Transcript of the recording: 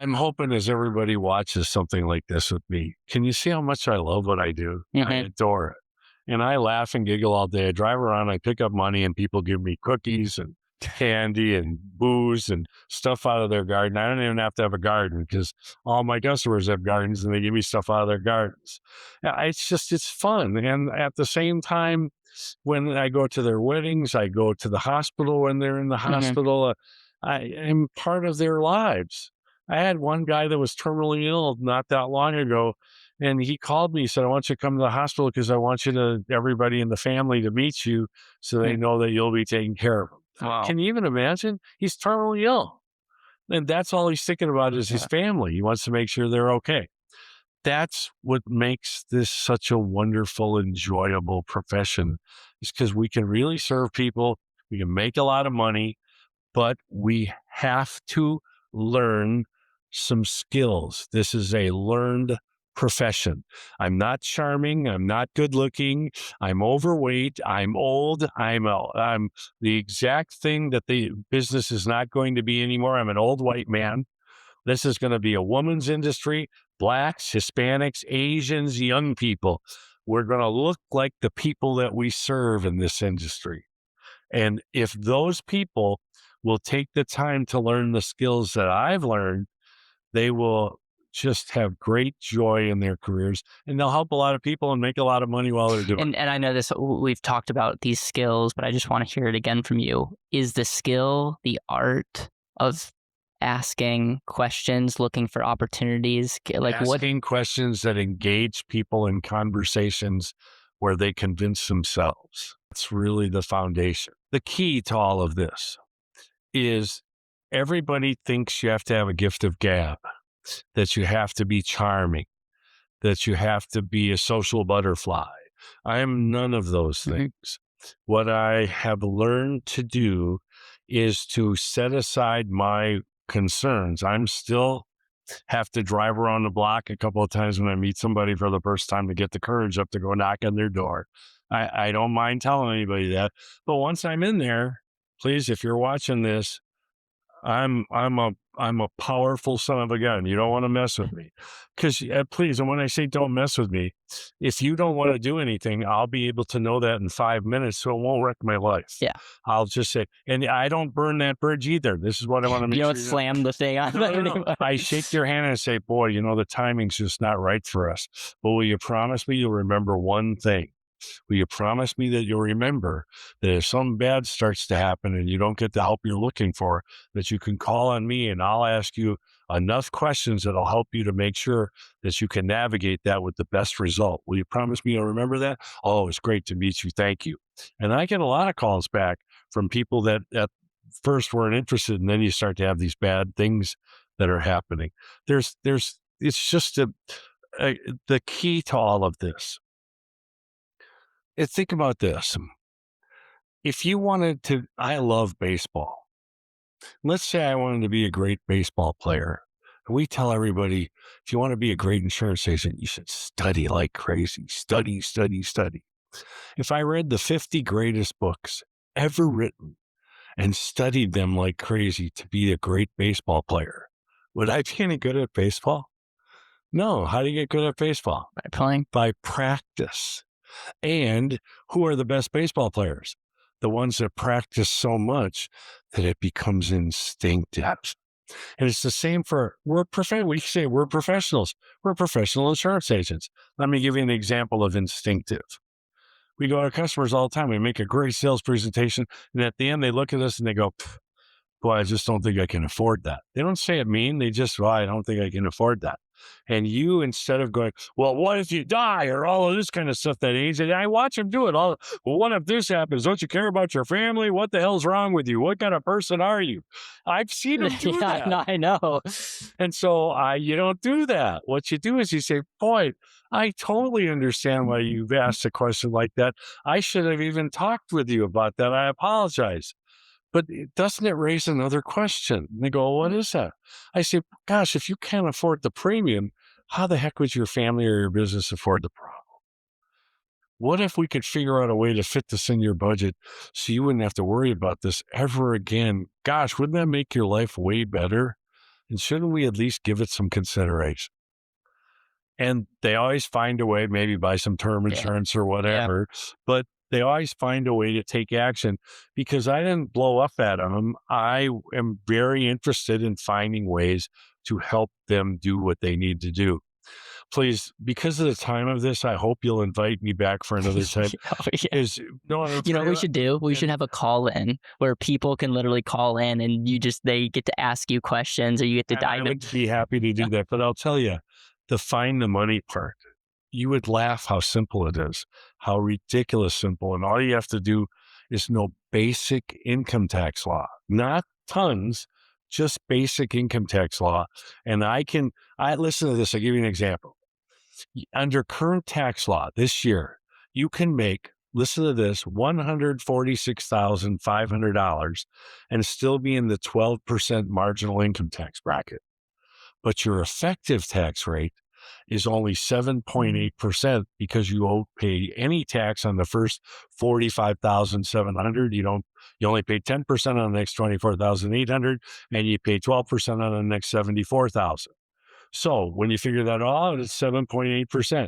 I'm hoping as everybody watches something like this with me, can you see how much I love what I do? I Hmm. adore it. And I laugh and giggle all day. I drive around, I pick up money, and people give me cookies and candy and booze and stuff out of their garden. I don't even have to have a garden because all my customers have gardens and they give me stuff out of their gardens. It's fun. And at the same time, when I go to their weddings, I go to the hospital when they're in the Hmm. hospital. I am part of their lives. I had one guy that was terminally ill not that long ago, and he called me. He said, "I want you to come to the hospital because I want everybody in the family to meet you so they know that you'll be taking care of them." Wow. Can you even imagine? He's terminally ill, and that's all he's thinking about is his Yeah. family. He wants to make sure they're okay. That's what makes this such a wonderful, enjoyable profession, is because we can really serve people. We can make a lot of money, but we have to learn some skills. This is a learned profession. I'm not charming. I'm not good looking. I'm overweight. I'm old. I'm the exact thing that the business is not going to be anymore. I'm an old white man. This is going to be a woman's industry, blacks, Hispanics, Asians, young people. We're going to look like the people that we serve in this industry. And if those people will take the time to learn the skills that I've learned, they will just have great joy in their careers and they'll help a lot of people and make a lot of money while they're doing And I know this, we've talked about these skills, but I just want to hear it again from you. Is the skill the art of asking questions, looking for opportunities? it. Like what? Asking questions that engage people in conversations where they convince themselves. It's really the foundation. The key to all of this is everybody thinks you have to have a gift of gab, that you have to be charming, that you have to be a social butterfly. I am none of those Mhm. things. What I have learned to do is to set aside my concerns. I'm still have to drive around the block a couple of times when I meet somebody for the first time to get the courage up to go knock on their door. I don't mind telling anybody that. But once I'm in there, please, if you're watching this, I'm a powerful son of a gun. You don't want to mess with me, because please. And when I say don't mess with me, if you don't want to do anything, I'll be able to know that in 5 minutes, so it won't wreck my life. Yeah. I'll just say, and I don't burn that bridge either. This is what I want to You make don't sure you know. slam the thing on No, no, no. anybody. I shake your hand and I say, boy, the timing's just not right for us. But will you promise me you'll remember one thing? Will you promise me that you'll remember that if something bad starts to happen and you don't get the help you're looking for, that you can call on me and I'll ask you enough questions that'll help you to make sure that you can navigate that with the best result. Will you promise me you'll remember that? Oh, it's great to meet you. Thank you. And I get a lot of calls back from people that at first weren't interested, and then you start to have these bad things that are happening. It's just a the key to all of this. Think about this. If you wanted to, I love baseball. Let's say I wanted to be a great baseball player. We tell everybody, if you want to be a great insurance agent, you should study like crazy. Study, study, study. If I read the 50 greatest books ever written and studied them like crazy to be a great baseball player, would I be any good at baseball? No. How do you get good at baseball? By playing. By practice. And who are the best baseball players? The ones that practice so much that it becomes instinctive. And it's the same for we say we're professionals. We're professional insurance agents. Let me give you an example of instinctive. We go to customers all the time. We make a great sales presentation, and at the end, they look at us and they go, boy, I just don't think I can afford that. They don't say it mean. They just, well, I don't think I can afford that. And you, instead of going, well, what if you die or all of this kind of stuff that age, and I watch them do it all. Well, what if this happens? Don't you care about your family? What the hell's wrong with you? What kind of person are you? I've seen them do Yeah, that. no, I know. And so you don't do that. What you do is you say, boy, I totally understand why you've asked a question like that. I should have even talked with you about that. I apologize. But doesn't it raise another question? And they go, what is that? I say, gosh, if you can't afford the premium, how the heck would your family or your business afford the problem? What if we could figure out a way to fit this in your budget so you wouldn't have to worry about this ever again? Gosh, wouldn't that make your life way better? And shouldn't we at least give it some consideration? And they always find a way, maybe buy some term Yeah. insurance or Yeah. whatever, but they always find a way to take action because I didn't blow up at them. I am very interested in finding ways to help them do what they need to do. Please, because of the time of this, I hope you'll invite me back for another time. Oh, yeah. Is no, I'm You know what we afraid should do? We and should have a call in where people can literally call in and they get to ask you questions or you get to I dive in. would be happy to Yeah. do that. But I'll tell you, the find the money part, you would laugh how simple it is, how ridiculous simple. And all you have to do is know basic income tax law, not tons, just basic income tax law. And I listen to this. I'll give you an example. Under current tax law this year, you can make, listen to this, $146,500 and still be in the 12% marginal income tax bracket. But your effective tax rate is only 7.8% because you won't pay any tax on the first 45,700. You only pay 10% on the next 24,800 and you pay 12% on the next 74,000. So when you figure that all out, it's 7.8%.